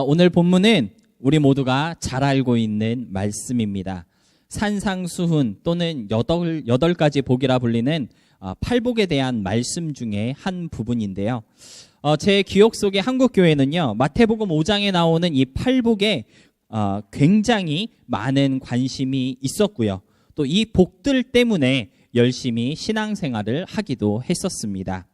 오늘 본문은 우리 모두가 잘 알고 있는 말씀입니다. 산상수훈 또는 여덟 가지 복이라 불리는 팔복에 대한 말씀 중에 한 부분인데요. 제 기억 속에 한국교회는요, 마태복음 5장에 나오는 이 팔복에 굉장히 많은 관심이 있었고요. 또 이 복들 때문에 열심히 신앙생활을 하기도 했었습니다.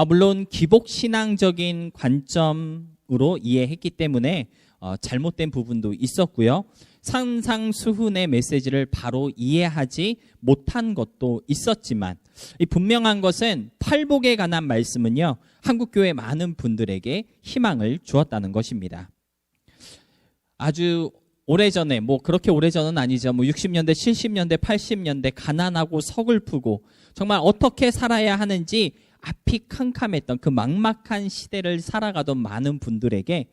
물론 기복신앙적인 관점으로 이해했기 때문에 잘못된 부분도 있었고요. 산상수훈의 메시지를 바로 이해하지 못한 것도 있었지만 이 분명한 것은 팔복에 관한 말씀은요, 한국교회 많은 분들에게 희망을 주었다는 것입니다. 아주 오래전에, 그렇게 오래전은 아니죠. 60년대, 70년대, 80년대 가난하고 서글프고 정말 어떻게 살아야 하는지 앞이 캄캄했던 그 막막한 시대를 살아가던 많은 분들에게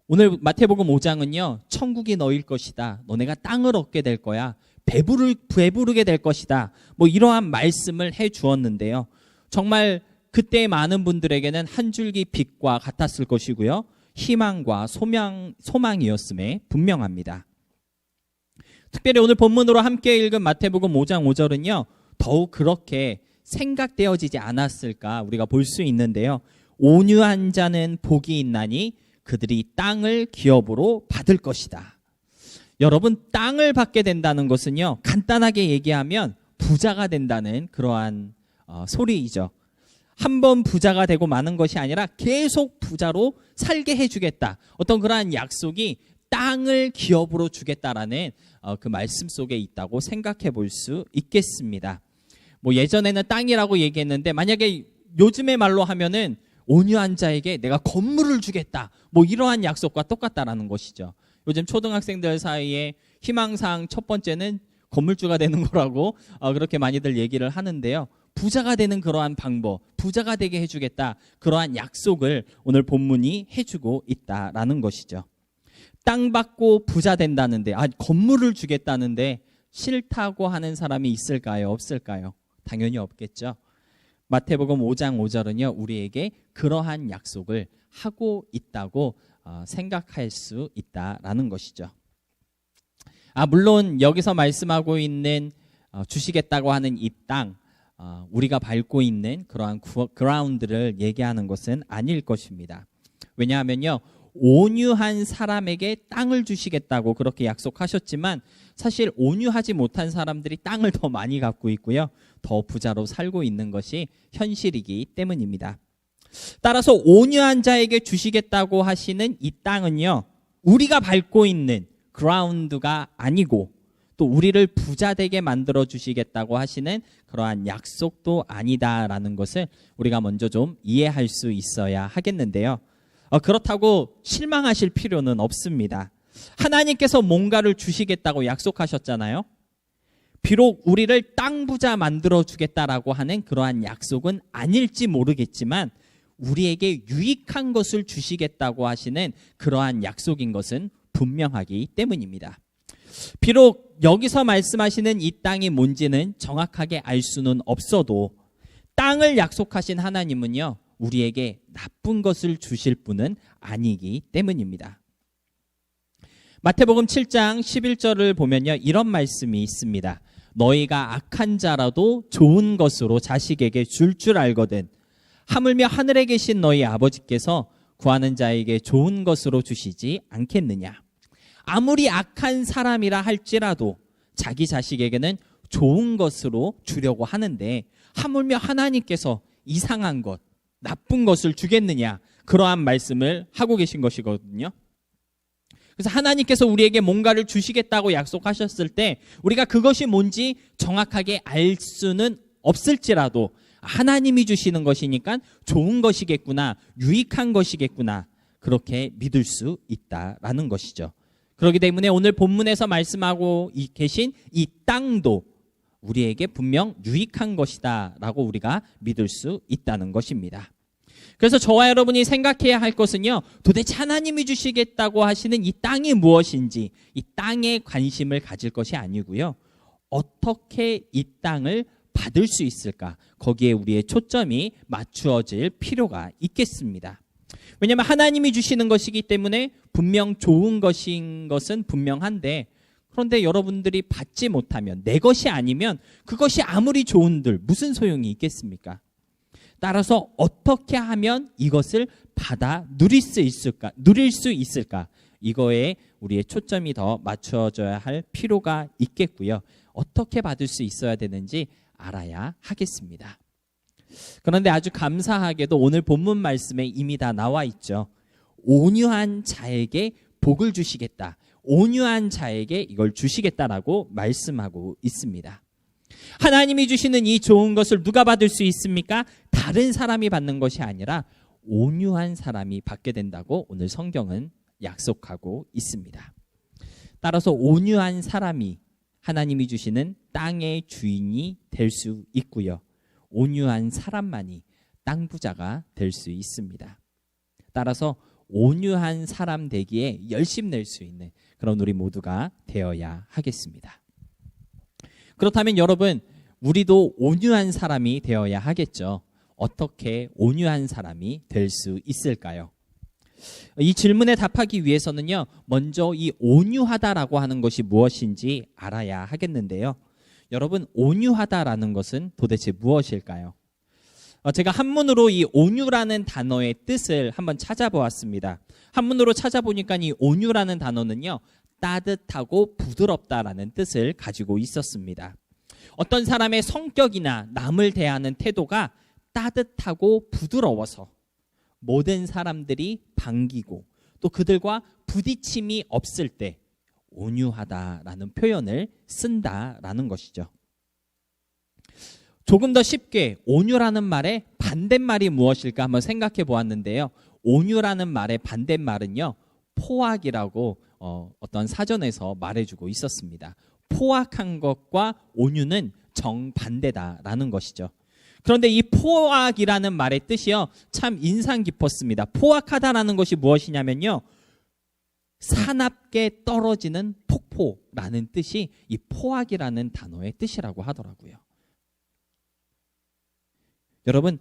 오늘 마태복음 5장은요, 천국이 너일 것이다. 너네가 땅을 얻게 될 거야. 배부르게 될 것이다. 이러한 말씀을 해 주었는데요. 정말 그때 많은 분들에게는 한 줄기 빛과 같았을 것이고요. 희망과 소망이었음에 분명합니다. 특별히 오늘 본문으로 함께 읽은 마태복음 5장 5절은요, 더욱 그렇게 생각되어지지 않았을까 우리가 볼 수 있는데요. 온유한 자는 복이 있나니 그들이 땅을 기업으로 받을 것이다. 여러분, 땅을 받게 된다는 것은요, 간단하게 얘기하면 부자가 된다는 그러한 소리이죠. 한번 부자가 되고 마는 것이 아니라 계속 부자로 살게 해주겠다. 어떤 그러한 약속이 땅을 기업으로 주겠다라는 그 말씀 속에 있다고 생각해 볼 수 있겠습니다. 예전에는 땅이라고 얘기했는데 만약에 요즘의 말로 하면은 온유한 자에게 내가 건물을 주겠다. 이러한 약속과 똑같다라는 것이죠. 요즘 초등학생들 사이에 희망사항 첫 번째는 건물주가 되는 거라고 그렇게 많이들 얘기를 하는데요. 부자가 되는 그러한 방법, 부자가 되게 해주겠다. 그러한 약속을 오늘 본문이 해주고 있다라는 것이죠. 땅 받고 부자 된다는데, 건물을 주겠다는데 싫다고 하는 사람이 있을까요? 없을까요? 당연히 없겠죠. 마태복음 5장 5절은요, 우리에게 그러한 약속을 하고 있다고 생각할 수 있다라는 것이죠. 물론 여기서 말씀하고 있는 주시겠다고 하는 이 땅, 우리가 밟고 있는 그러한 그라운드를 얘기하는 것은 아닐 것입니다. 왜냐하면요, 온유한 사람에게 땅을 주시겠다고 그렇게 약속하셨지만 사실 온유하지 못한 사람들이 땅을 더 많이 갖고 있고요, 더 부자로 살고 있는 것이 현실이기 때문입니다. 따라서 온유한 자에게 주시겠다고 하시는 이 땅은요, 우리가 밟고 있는 그라운드가 아니고 또 우리를 부자 되게 만들어 주시겠다고 하시는 그러한 약속도 아니다라는 것을 우리가 먼저 좀 이해할 수 있어야 하겠는데요. 그렇다고 실망하실 필요는 없습니다. 하나님께서 뭔가를 주시겠다고 약속하셨잖아요. 비록 우리를 땅 부자 만들어 주겠다라고 하는 그러한 약속은 아닐지 모르겠지만 우리에게 유익한 것을 주시겠다고 하시는 그러한 약속인 것은 분명하기 때문입니다. 비록 여기서 말씀하시는 이 땅이 뭔지는 정확하게 알 수는 없어도 땅을 약속하신 하나님은요, 우리에게 나쁜 것을 주실 분은 아니기 때문입니다. 마태복음 7장 11절을 보면요, 이런 말씀이 있습니다. 너희가 악한 자라도 좋은 것으로 자식에게 줄 알거든 하물며 하늘에 계신 너희 아버지께서 구하는 자에게 좋은 것으로 주시지 않겠느냐. 아무리 악한 사람이라 할지라도 자기 자식에게는 좋은 것으로 주려고 하는데 하물며 하나님께서 이상한 것, 나쁜 것을 주겠느냐, 그러한 말씀을 하고 계신 것이거든요. 그래서 하나님께서 우리에게 뭔가를 주시겠다고 약속하셨을 때 우리가 그것이 뭔지 정확하게 알 수는 없을지라도 하나님이 주시는 것이니까 좋은 것이겠구나, 유익한 것이겠구나, 그렇게 믿을 수 있다라는 것이죠. 그렇기 때문에 오늘 본문에서 말씀하고 계신 이 땅도 우리에게 분명 유익한 것이다 라고 우리가 믿을 수 있다는 것입니다. 그래서 저와 여러분이 생각해야 할 것은요, 도대체 하나님이 주시겠다고 하시는 이 땅이 무엇인지, 이 땅에 관심을 가질 것이 아니고요, 어떻게 이 땅을 받을 수 있을까, 거기에 우리의 초점이 맞추어질 필요가 있겠습니다. 왜냐하면 하나님이 주시는 것이기 때문에 분명 좋은 것인 것은 분명한데, 그런데 여러분들이 받지 못하면, 내 것이 아니면 그것이 아무리 좋은들 무슨 소용이 있겠습니까? 따라서 어떻게 하면 이것을 받아 누릴 수 있을까? 이거에 우리의 초점이 더 맞춰져야 할 필요가 있겠고요. 어떻게 받을 수 있어야 되는지 알아야 하겠습니다. 그런데 아주 감사하게도 오늘 본문 말씀에 이미 다 나와 있죠. 온유한 자에게 복을 주시겠다. 온유한 자에게 이걸 주시겠다라고 말씀하고 있습니다. 하나님이 주시는 이 좋은 것을 누가 받을 수 있습니까? 다른 사람이 받는 것이 아니라 온유한 사람이 받게 된다고 오늘 성경은 약속하고 있습니다. 따라서 온유한 사람이 하나님이 주시는 땅의 주인이 될 수 있고요. 온유한 사람만이 땅 부자가 될 수 있습니다. 따라서 온유한 사람 되기에 열심 낼 수 있는 그런 우리 모두가 되어야 하겠습니다. 그렇다면 여러분, 우리도 온유한 사람이 되어야 하겠죠. 어떻게 온유한 사람이 될 수 있을까요? 이 질문에 답하기 위해서는요, 먼저 이 온유하다라고 하는 것이 무엇인지 알아야 하겠는데요. 여러분, 온유하다라는 것은 도대체 무엇일까요? 제가 한문으로 이 온유라는 단어의 뜻을 한번 찾아보았습니다. 한문으로 찾아보니까 이 온유라는 단어는요, 따뜻하고 부드럽다라는 뜻을 가지고 있었습니다. 어떤 사람의 성격이나 남을 대하는 태도가 따뜻하고 부드러워서 모든 사람들이 반기고 또 그들과 부딪힘이 없을 때 온유하다라는 표현을 쓴다라는 것이죠. 조금 더 쉽게 온유라는 말의 반대말이 무엇일까 한번 생각해 보았는데요. 온유라는 말의 반대말은요, 포악이라고 어떤 사전에서 말해주고 있었습니다. 포악한 것과 온유는 정반대다라는 것이죠. 그런데 이 포악이라는 말의 뜻이요, 참 인상 깊었습니다. 포악하다라는 것이 무엇이냐면요, 사납게 떨어지는 폭포라는 뜻이 이 포악이라는 단어의 뜻이라고 하더라고요. 여러분,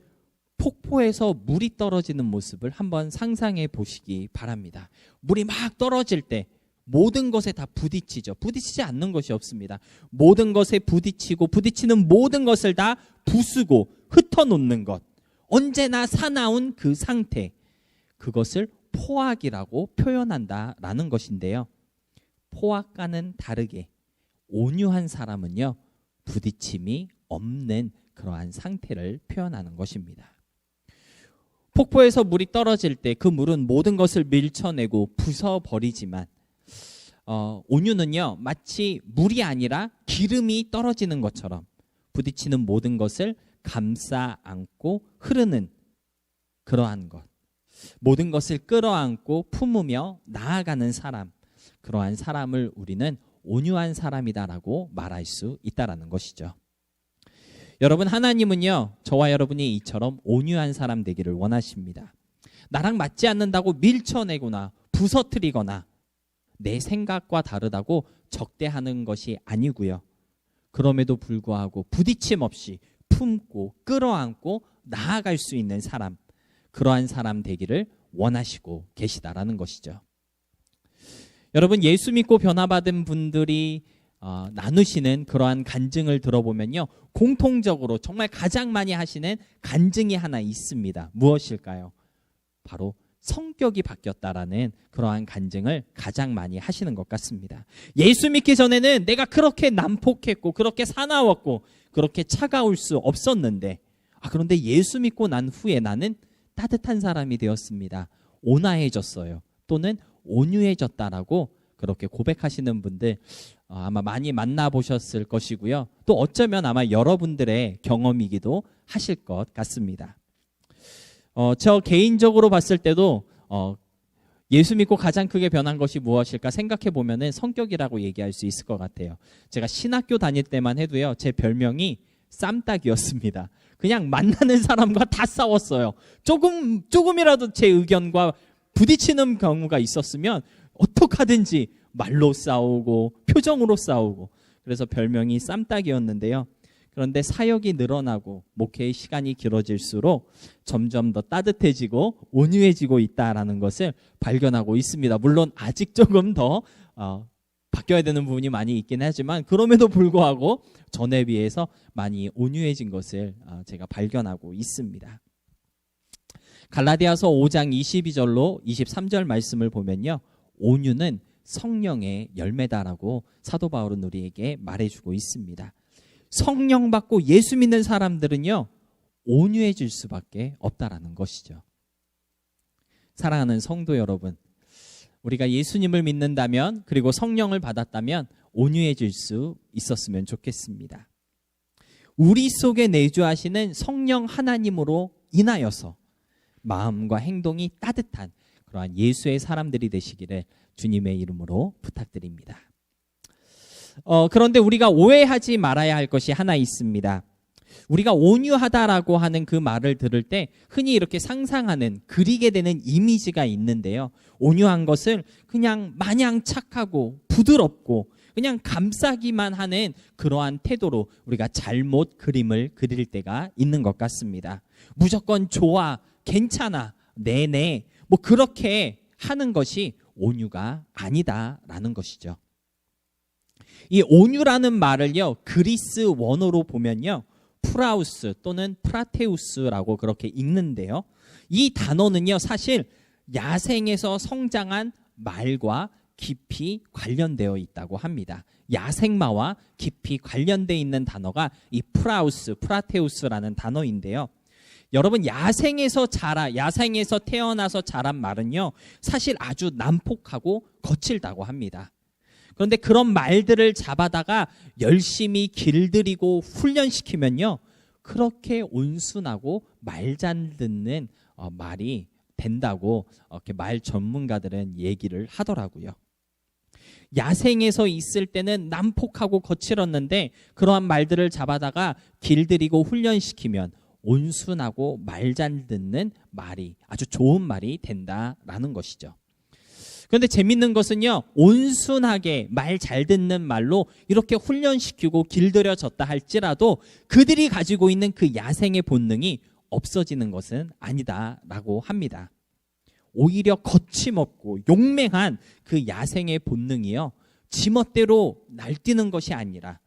폭포에서 물이 떨어지는 모습을 한번 상상해 보시기 바랍니다. 물이 막 떨어질 때 모든 것에 다 부딪히죠. 부딪히지 않는 것이 없습니다. 모든 것에 부딪히고 부딪히는 모든 것을 다 부수고 흩어놓는 것, 언제나 사나운 그 상태, 그것을 포악이라고 표현한다라는 것인데요. 포악과는 다르게 온유한 사람은요, 부딪힘이 없는 그러한 상태를 표현하는 것입니다. 폭포에서 물이 떨어질 때 그 물은 모든 것을 밀쳐내고 부숴버리지만 온유는요, 마치 물이 아니라 기름이 떨어지는 것처럼 부딪히는 모든 것을 감싸 안고 흐르는 그러한 것, 모든 것을 끌어안고 품으며 나아가는 사람, 그러한 사람을 우리는 온유한 사람이다라고 말할 수 있다라는 것이죠. 여러분, 하나님은요, 저와 여러분이 이처럼 온유한 사람 되기를 원하십니다. 나랑 맞지 않는다고 밀쳐내거나 부서뜨리거나 내 생각과 다르다고 적대하는 것이 아니고요. 그럼에도 불구하고 부딪힘 없이 품고 끌어안고 나아갈 수 있는 사람, 그러한 사람 되기를 원하시고 계시다라는 것이죠. 여러분, 예수 믿고 변화받은 분들이 나누시는 그러한 간증을 들어보면요, 공통적으로 정말 가장 많이 하시는 간증이 하나 있습니다. 무엇일까요? 바로 성격이 바뀌었다라는 그러한 간증을 가장 많이 하시는 것 같습니다. 예수 믿기 전에는 내가 그렇게 난폭했고 그렇게 사나웠고 그렇게 차가울 수 없었는데, 그런데 예수 믿고 난 후에 나는 따뜻한 사람이 되었습니다. 온화해졌어요. 또는 온유해졌다라고 그렇게 고백하시는 분들 아마 많이 만나보셨을 것이고요. 또 어쩌면 아마 여러분들의 경험이기도 하실 것 같습니다. 저 개인적으로 봤을 때도 예수 믿고 가장 크게 변한 것이 무엇일까 생각해 보면은 성격이라고 얘기할 수 있을 것 같아요. 제가 신학교 다닐 때만 해도요, 제 별명이 쌈딱이었습니다. 그냥 만나는 사람과 다 싸웠어요. 조금이라도 제 의견과 부딪히는 경우가 있었으면 어떡하든지 말로 싸우고 표정으로 싸우고, 그래서 별명이 쌈딱이었는데요. 그런데 사역이 늘어나고 목회의 시간이 길어질수록 점점 더 따뜻해지고 온유해지고 있다라는 것을 발견하고 있습니다. 물론 아직 조금 더 바뀌어야 되는 부분이 많이 있긴 하지만 그럼에도 불구하고 전에 비해서 많이 온유해진 것을 제가 발견하고 있습니다. 갈라디아서 5장 22절로 23절 말씀을 보면요, 온유는 성령의 열매다라고 사도 바울은 우리에게 말해주고 있습니다. 성령 받고 예수 믿는 사람들은요, 온유해질 수밖에 없다라는 것이죠. 사랑하는 성도 여러분, 우리가 예수님을 믿는다면, 그리고 성령을 받았다면 온유해질 수 있었으면 좋겠습니다. 우리 속에 내주하시는 성령 하나님으로 인하여서 마음과 행동이 따뜻한 그러한 예수의 사람들이 되시기를 주님의 이름으로 부탁드립니다. 그런데 우리가 오해하지 말아야 할 것이 하나 있습니다. 우리가 온유하다라고 하는 그 말을 들을 때 흔히 이렇게 상상하는, 그리게 되는 이미지가 있는데요. 온유한 것을 그냥 마냥 착하고 부드럽고 그냥 감싸기만 하는 그러한 태도로 우리가 잘못 그림을 그릴 때가 있는 것 같습니다. 무조건 좋아, 괜찮아, 네네, 뭐 그렇게 하는 것이 온유가 아니다라는 것이죠. 이 온유라는 말을요, 그리스 원어로 보면요, 프라우스 또는 프라테우스라고 그렇게 읽는데요. 이 단어는요, 사실 야생에서 성장한 말과 깊이 관련되어 있다고 합니다. 야생마와 깊이 관련되어 있는 단어가 이 프라우스, 프라테우스라는 단어인데요. 여러분, 야생에서 태어나서 자란 말은요, 사실 아주 난폭하고 거칠다고 합니다. 그런데 그런 말들을 잡아다가 열심히 길들이고 훈련시키면요, 그렇게 온순하고 말 잘 듣는 말이 된다고 이렇게 말 전문가들은 얘기를 하더라고요. 야생에서 있을 때는 난폭하고 거칠었는데 그러한 말들을 잡아다가 길들이고 훈련시키면 온순하고 말 잘 듣는 말이, 아주 좋은 말이 된다라는 것이죠. 그런데 재밌는 것은요, 온순하게 말 잘 듣는 말로 이렇게 훈련시키고 길들여졌다 할지라도 그들이 가지고 있는 그 야생의 본능이 없어지는 것은 아니다라고 합니다. 오히려 거침없고 용맹한 그 야생의 본능이요, 지멋대로 날뛰는 것이 아니라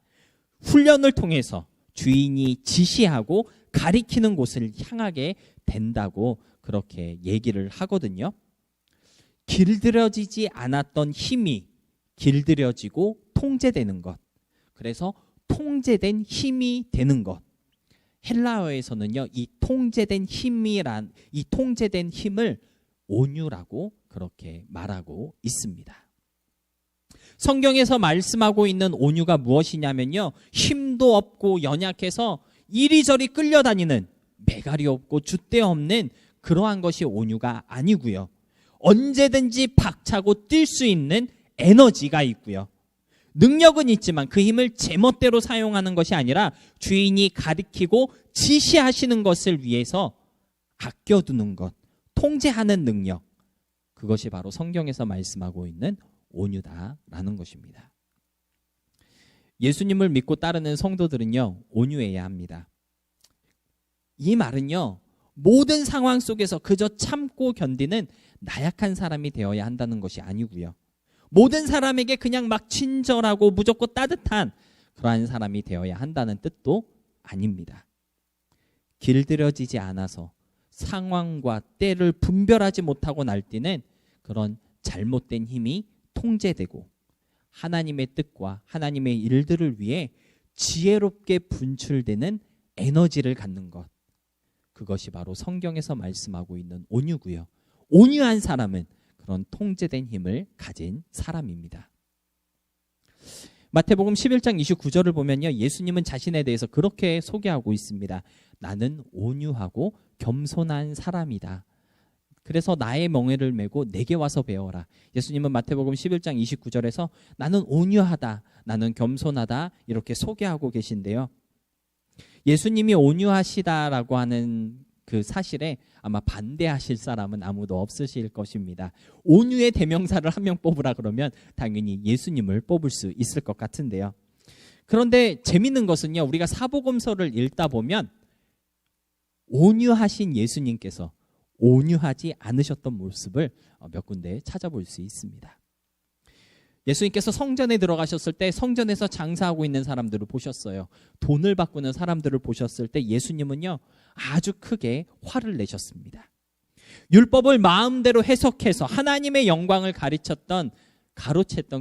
훈련을 통해서 주인이 지시하고 가리키는 곳을 향하게 된다고 그렇게 얘기를 하거든요. 길들여지지 않았던 힘이 길들여지고 통제되는 것, 그래서 통제된 힘이 되는 것. 헬라어에서는요, 이 통제된 힘을 온유라고 그렇게 말하고 있습니다. 성경에서 말씀하고 있는 온유가 무엇이냐면요, 힘도 없고 연약해서 이리저리 끌려다니는, 매갈이 없고 줏대 없는 그러한 것이 온유가 아니고요, 언제든지 박차고 뛸 수 있는 에너지가 있고요, 능력은 있지만 그 힘을 제멋대로 사용하는 것이 아니라 주인이 가리키고 지시하시는 것을 위해서 아껴두는 것, 통제하는 능력, 그것이 바로 성경에서 말씀하고 있는 온유다라는 것입니다. 예수님을 믿고 따르는 성도들은요, 온유해야 합니다. 이 말은요, 모든 상황 속에서 그저 참고 견디는 나약한 사람이 되어야 한다는 것이 아니고요, 모든 사람에게 그냥 막 친절하고 무조건 따뜻한 그러한 사람이 되어야 한다는 뜻도 아닙니다. 길들여지지 않아서 상황과 때를 분별하지 못하고 날뛰는 그런 잘못된 힘이 통제되고 하나님의 뜻과 하나님의 일들을 위해 지혜롭게 분출되는 에너지를 갖는 것, 그것이 바로 성경에서 말씀하고 있는 온유고요, 온유한 사람은 그런 통제된 힘을 가진 사람입니다. 마태복음 11장 29절을 보면요, 예수님은 자신에 대해서 그렇게 소개하고 있습니다. 나는 온유하고 겸손한 사람이다. 그래서 나의 멍에를 메고 내게 와서 배워라. 예수님은 마태복음 11장 29절에서 나는 온유하다, 나는 겸손하다 이렇게 소개하고 계신데요. 예수님이 온유하시다라고 하는 그 사실에 아마 반대하실 사람은 아무도 없으실 것입니다. 온유의 대명사를 한 명 뽑으라 그러면 당연히 예수님을 뽑을 수 있을 것 같은데요. 그런데 재밌는 것은요, 우리가 사복음서를 읽다 보면 온유하신 예수님께서 온유하지 않으셨던 모습을 몇 군데 찾아볼 수 있습니다. 예수님께서 성전에 들어가셨을 때 성전에서 장사하고 있는 사람들을 보셨어요. 돈을 바꾸는 사람들을 보셨을 때 예수님은요, 아주 크게 화를 내셨습니다. 율법을 마음대로 해석해서 하나님의 영광을 가로챘던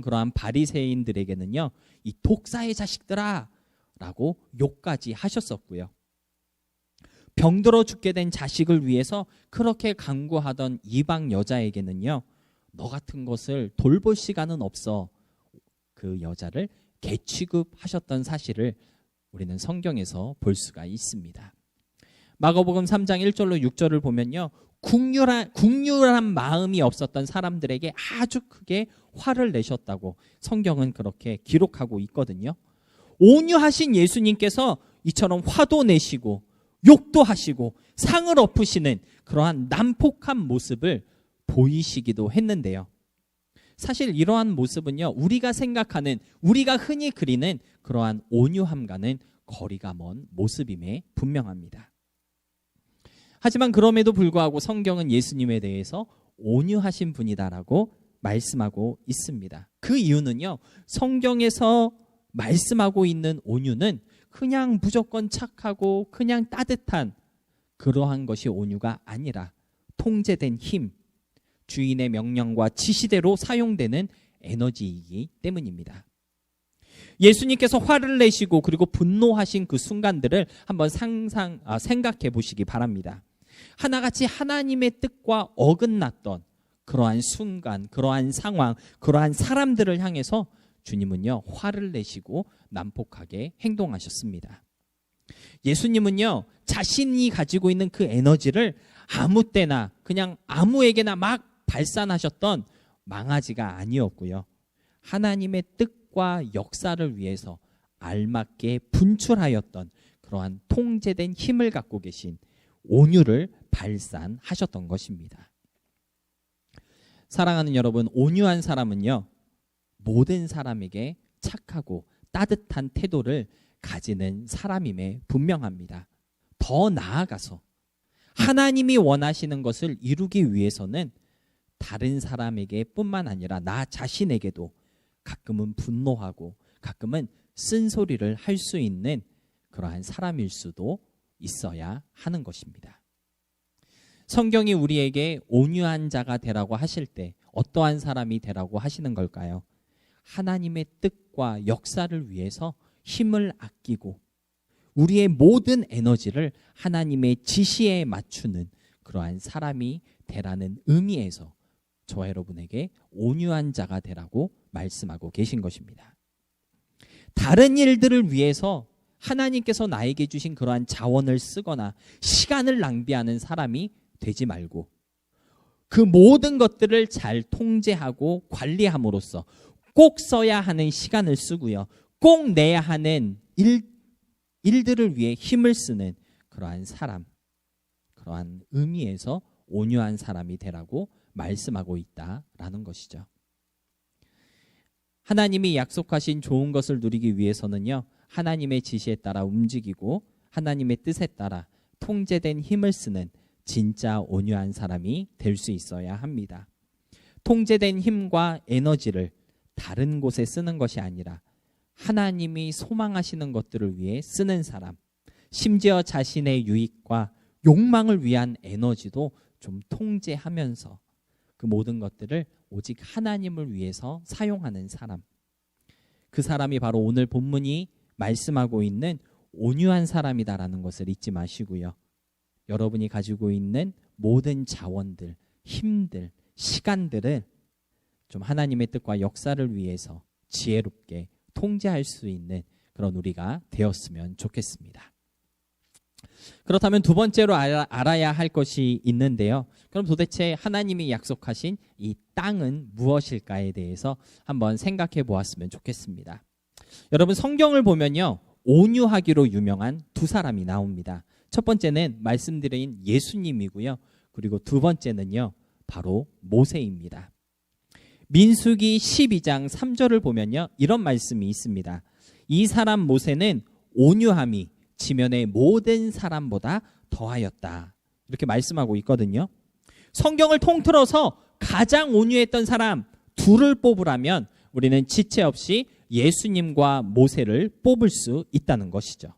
그러한 바리새인들에게는요, 이 독사의 자식들아 라고 욕까지 하셨었고요. 병들어 죽게 된 자식을 위해서 그렇게 간구하던 이방 여자에게는요, 너 같은 것을 돌볼 시간은 없어, 그 여자를 개취급하셨던 사실을 우리는 성경에서 볼 수가 있습니다. 마가복음 3장 1절로 6절을 보면요, 국률한 마음이 없었던 사람들에게 아주 크게 화를 내셨다고 성경은 그렇게 기록하고 있거든요. 온유하신 예수님께서 이처럼 화도 내시고 욕도 하시고 상을 엎으시는 그러한 난폭한 모습을 보이시기도 했는데요. 사실 이러한 모습은요, 우리가 생각하는, 우리가 흔히 그리는 그러한 온유함과는 거리가 먼 모습임에 분명합니다. 하지만 그럼에도 불구하고 성경은 예수님에 대해서 온유하신 분이다라고 말씀하고 있습니다. 그 이유는요, 성경에서 말씀하고 있는 온유는 그냥 무조건 착하고 그냥 따뜻한 그러한 것이 온유가 아니라 통제된 힘, 주인의 명령과 지시대로 사용되는 에너지이기 때문입니다. 예수님께서 화를 내시고 그리고 분노하신 그 순간들을 한번 생각해 보시기 바랍니다. 하나같이 하나님의 뜻과 어긋났던 그러한 순간, 그러한 상황, 그러한 사람들을 향해서 주님은요, 화를 내시고 난폭하게 행동하셨습니다. 예수님은요, 자신이 가지고 있는 그 에너지를 아무 때나 그냥 아무에게나 막 발산하셨던 망아지가 아니었고요. 하나님의 뜻과 역사를 위해서 알맞게 분출하였던 그러한 통제된 힘을 갖고 계신 온유를 발산하셨던 것입니다. 사랑하는 여러분, 온유한 사람은요, 모든 사람에게 착하고 따뜻한 태도를 가지는 사람임에 분명합니다. 더 나아가서 하나님이 원하시는 것을 이루기 위해서는 다른 사람에게 뿐만 아니라 나 자신에게도 가끔은 분노하고 가끔은 쓴소리를 할 수 있는 그러한 사람일 수도 있어야 하는 것입니다. 성경이 우리에게 온유한 자가 되라고 하실 때 어떠한 사람이 되라고 하시는 걸까요? 하나님의 뜻과 역사를 위해서 힘을 아끼고 우리의 모든 에너지를 하나님의 지시에 맞추는 그러한 사람이 되라는 의미에서 저와 여러분에게 온유한 자가 되라고 말씀하고 계신 것입니다. 다른 일들을 위해서 하나님께서 나에게 주신 그러한 자원을 쓰거나 시간을 낭비하는 사람이 되지 말고 그 모든 것들을 잘 통제하고 관리함으로써 꼭 써야 하는 시간을 쓰고요, 꼭 내야 하는 일들을 위해 힘을 쓰는 그러한 사람, 그러한 의미에서 온유한 사람이 되라고 말씀하고 있다라는 것이죠. 하나님이 약속하신 좋은 것을 누리기 위해서는요, 하나님의 지시에 따라 움직이고 하나님의 뜻에 따라 통제된 힘을 쓰는 진짜 온유한 사람이 될 수 있어야 합니다. 통제된 힘과 에너지를 다른 곳에 쓰는 것이 아니라 하나님이 소망하시는 것들을 위해 쓰는 사람, 심지어 자신의 유익과 욕망을 위한 에너지도 좀 통제하면서 그 모든 것들을 오직 하나님을 위해서 사용하는 사람, 그 사람이 바로 오늘 본문이 말씀하고 있는 온유한 사람이다라는 것을 잊지 마시고요, 여러분이 가지고 있는 모든 자원들, 힘들, 시간들을 좀 하나님의 뜻과 역사를 위해서 지혜롭게 통제할 수 있는 그런 우리가 되었으면 좋겠습니다. 그렇다면 두 번째로 알아야 할 것이 있는데요. 그럼 도대체 하나님이 약속하신 이 땅은 무엇일까에 대해서 한번 생각해 보았으면 좋겠습니다. 여러분, 성경을 보면요, 온유하기로 유명한 두 사람이 나옵니다. 첫 번째는 말씀드린 예수님이고요. 그리고 두 번째는요, 바로 모세입니다. 민수기 12장 3절을 보면요, 이런 말씀이 있습니다. 이 사람 모세는 온유함이 지면의 모든 사람보다 더하였다. 이렇게 말씀하고 있거든요. 성경을 통틀어서 가장 온유했던 사람 둘을 뽑으라면 우리는 지체 없이 예수님과 모세를 뽑을 수 있다는 것이죠.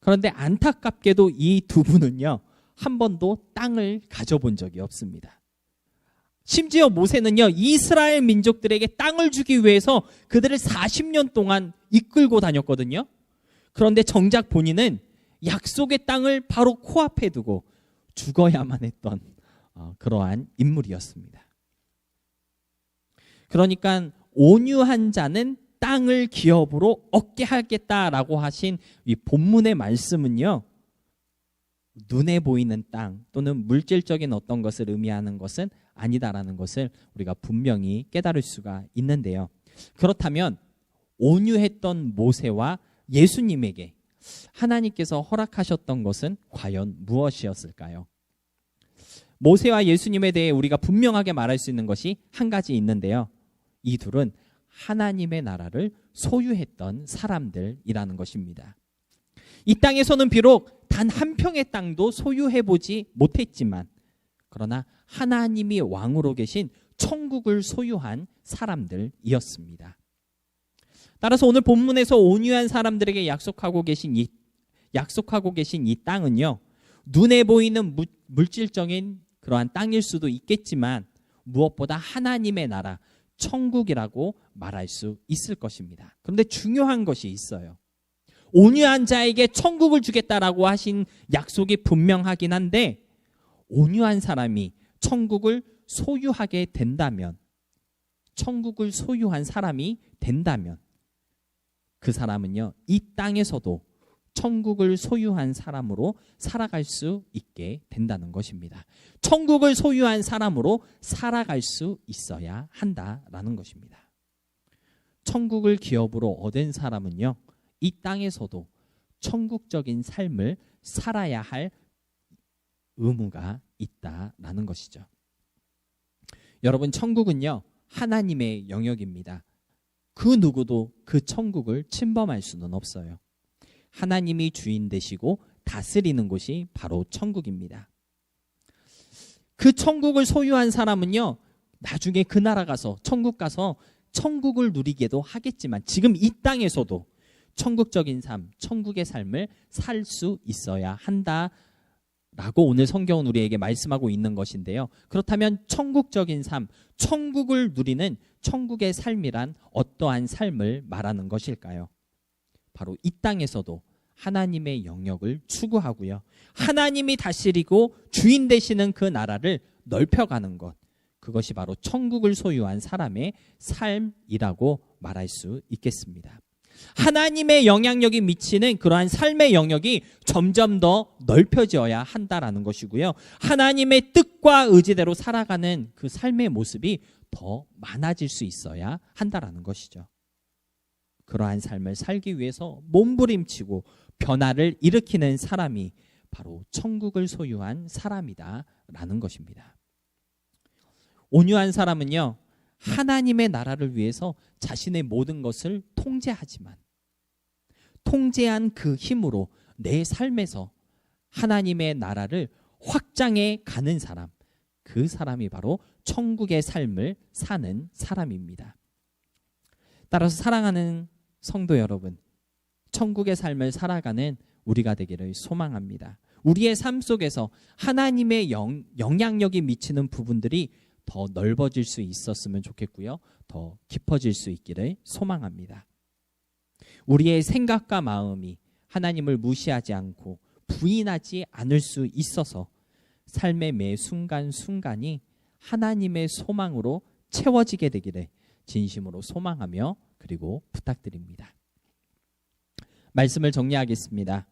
그런데 안타깝게도 이 두 분은요, 한 번도 땅을 가져본 적이 없습니다. 심지어 모세는요, 이스라엘 민족들에게 땅을 주기 위해서 그들을 40년 동안 이끌고 다녔거든요. 그런데 정작 본인은 약속의 땅을 바로 코앞에 두고 죽어야만 했던 그러한 인물이었습니다. 그러니까 온유한 자는 땅을 기업으로 얻게 하겠다라고 하신 이 본문의 말씀은요, 눈에 보이는 땅 또는 물질적인 어떤 것을 의미하는 것은 아니다라는 것을 우리가 분명히 깨달을 수가 있는데요. 그렇다면 온유했던 모세와 예수님에게 하나님께서 허락하셨던 것은 과연 무엇이었을까요? 모세와 예수님에 대해 우리가 분명하게 말할 수 있는 것이 한 가지 있는데요. 이 둘은 하나님의 나라를 소유했던 사람들이라는 것입니다. 이 땅에서는 비록 단 한 평의 땅도 소유해보지 못했지만, 그러나 하나님이 왕으로 계신 천국을 소유한 사람들이었습니다. 따라서 오늘 본문에서 온유한 사람들에게 약속하고 계신 이 땅은요, 눈에 보이는 물질적인 그러한 땅일 수도 있겠지만 무엇보다 하나님의 나라, 천국이라고 말할 수 있을 것입니다. 그런데 중요한 것이 있어요. 온유한 자에게 천국을 주겠다라고 하신 약속이 분명하긴 한데, 온유한 사람이 천국을 소유하게 된다면, 천국을 소유한 사람이 된다면 그 사람은요, 이 땅에서도 천국을 소유한 사람으로 살아갈 수 있게 된다는 것입니다. 천국을 소유한 사람으로 살아갈 수 있어야 한다라는 것입니다. 천국을 기업으로 얻은 사람은요, 이 땅에서도 천국적인 삶을 살아야 할 의무가 있다라는 것이죠. 여러분, 천국은요, 하나님의 영역입니다. 그 누구도 그 천국을 침범할 수는 없어요. 하나님이 주인 되시고 다스리는 곳이 바로 천국입니다. 그 천국을 소유한 사람은요, 나중에 그 나라 가서, 천국 가서 천국을 누리게도 하겠지만 지금 이 땅에서도 천국적인 삶, 천국의 삶을 살 수 있어야 한다라고 오늘 성경은 우리에게 말씀하고 있는 것인데요. 그렇다면 천국적인 삶, 천국을 누리는 천국의 삶이란 어떠한 삶을 말하는 것일까요? 바로 이 땅에서도 하나님의 영역을 추구하고요, 하나님이 다스리고 주인 되시는 그 나라를 넓혀가는 것, 그것이 바로 천국을 소유한 사람의 삶이라고 말할 수 있겠습니다. 하나님의 영향력이 미치는 그러한 삶의 영역이 점점 더 넓혀져야 한다라는 것이고요, 하나님의 뜻과 의지대로 살아가는 그 삶의 모습이 더 많아질 수 있어야 한다라는 것이죠. 그러한 삶을 살기 위해서 몸부림치고 변화를 일으키는 사람이 바로 천국을 소유한 사람이다라는 것입니다. 온유한 사람은요, 하나님의 나라를 위해서 자신의 모든 것을 통제하지만 통제한 그 힘으로 내 삶에서 하나님의 나라를 확장해 가는 사람, 그 사람이 바로 천국의 삶을 사는 사람입니다. 따라서 사랑하는 성도 여러분, 천국의 삶을 살아가는 우리가 되기를 소망합니다. 우리의 삶 속에서 하나님의 영향력이 미치는 부분들이 더 넓어질 수 있었으면 좋겠고요, 더 깊어질 수 있기를 소망합니다. 우리의 생각과 마음이 하나님을 무시하지 않고 부인하지 않을 수 있어서 삶의 매 순간순간이 하나님의 소망으로 채워지게 되기를 진심으로 소망하며 그리고 부탁드립니다. 말씀을 정리하겠습니다.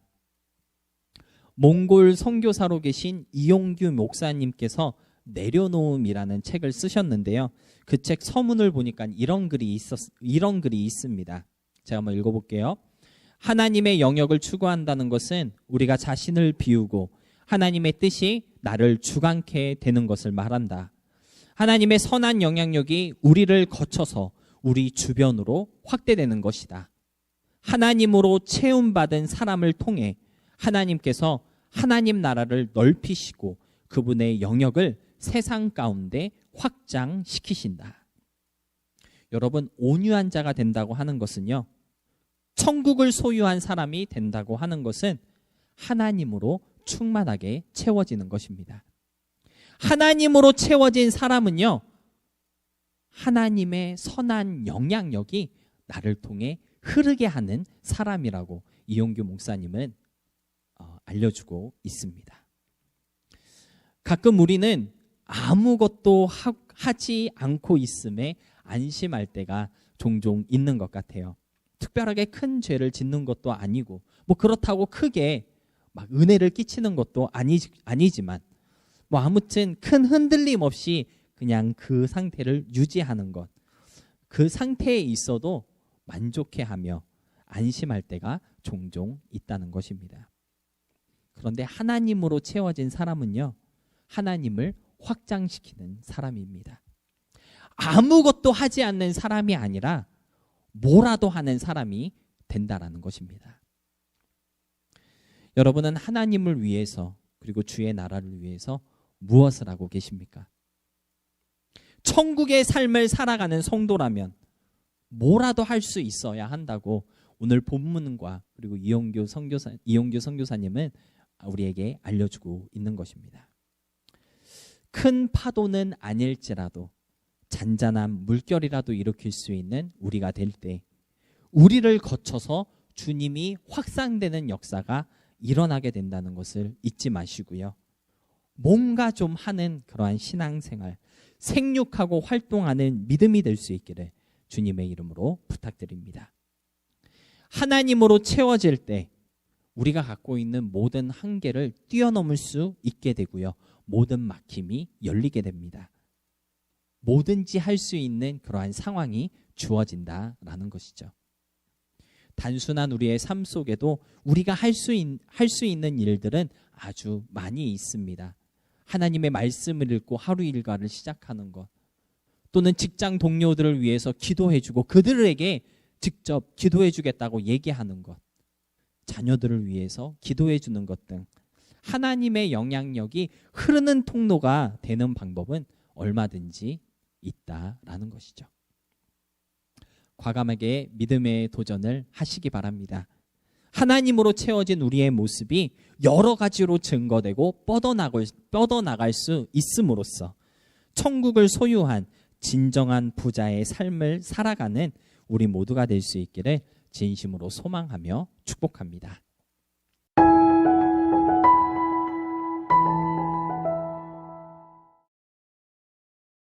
몽골 선교사로 계신 이용규 목사님께서 내려놓음이라는 책을 쓰셨는데요. 그 책 서문을 보니까 이런 글이 있습니다. 제가 한번 읽어볼게요. 하나님의 영역을 추구한다는 것은 우리가 자신을 비우고 하나님의 뜻이 나를 주관케 되는 것을 말한다. 하나님의 선한 영향력이 우리를 거쳐서 우리 주변으로 확대되는 것이다. 하나님으로 채움받은 사람을 통해 하나님께서 하나님 나라를 넓히시고 그분의 영역을 세상 가운데 확장시키신다. 여러분, 온유한 자가 된다고 하는 것은요, 천국을 소유한 사람이 된다고 하는 것은 하나님으로 충만하게 채워지는 것입니다. 하나님으로 채워진 사람은요, 하나님의 선한 영향력이 나를 통해 흐르게 하는 사람이라고 이용규 목사님은 알려주고 있습니다. 가끔 우리는 아무것도 하지 않고 있음에 안심할 때가 종종 있는 것 같아요. 특별하게 큰 죄를 짓는 것도 아니고 뭐 그렇다고 크게 막 은혜를 끼치는 것도 아니지만 뭐 아무튼 큰 흔들림 없이 그냥 그 상태를 유지하는 것, 그 상태에 있어도 만족해하며 안심할 때가 종종 있다는 것입니다. 그런데 하나님으로 채워진 사람은요, 하나님을 확장시키는 사람입니다. 아무것도 하지 않는 사람이 아니라 뭐라도 하는 사람이 된다라는 것입니다. 여러분은 하나님을 위해서 그리고 주의 나라를 위해서 무엇을 하고 계십니까? 천국의 삶을 살아가는 성도라면 뭐라도 할 수 있어야 한다고 오늘 본문과 그리고 이용규 선교사님은 우리에게 알려주고 있는 것입니다. 큰 파도는 아닐지라도 잔잔한 물결이라도 일으킬 수 있는 우리가 될 때 우리를 거쳐서 주님이 확산되는 역사가 일어나게 된다는 것을 잊지 마시고요. 뭔가 좀 하는 그러한 신앙생활, 생육하고 활동하는 믿음이 될 수 있기를 주님의 이름으로 부탁드립니다. 하나님으로 채워질 때 우리가 갖고 있는 모든 한계를 뛰어넘을 수 있게 되고요. 모든 막힘이 열리게 됩니다. 뭐든지 할 수 있는 그러한 상황이 주어진다라는 것이죠. 단순한 우리의 삶 속에도 우리가 할 수 있는 일들은 아주 많이 있습니다. 하나님의 말씀을 읽고 하루 일과를 시작하는 것, 또는 직장 동료들을 위해서 기도해주고 그들에게 직접 기도해주겠다고 얘기하는 것, 자녀들을 위해서 기도해주는 것 등 하나님의 영향력이 흐르는 통로가 되는 방법은 얼마든지 있다라는 것이죠. 과감하게 믿음의 도전을 하시기 바랍니다. 하나님으로 채워진 우리의 모습이 여러 가지로 증거되고 뻗어나갈 수 있음으로써 천국을 소유한 진정한 부자의 삶을 살아가는 우리 모두가 될 수 있기를 진심으로 소망하며 축복합니다.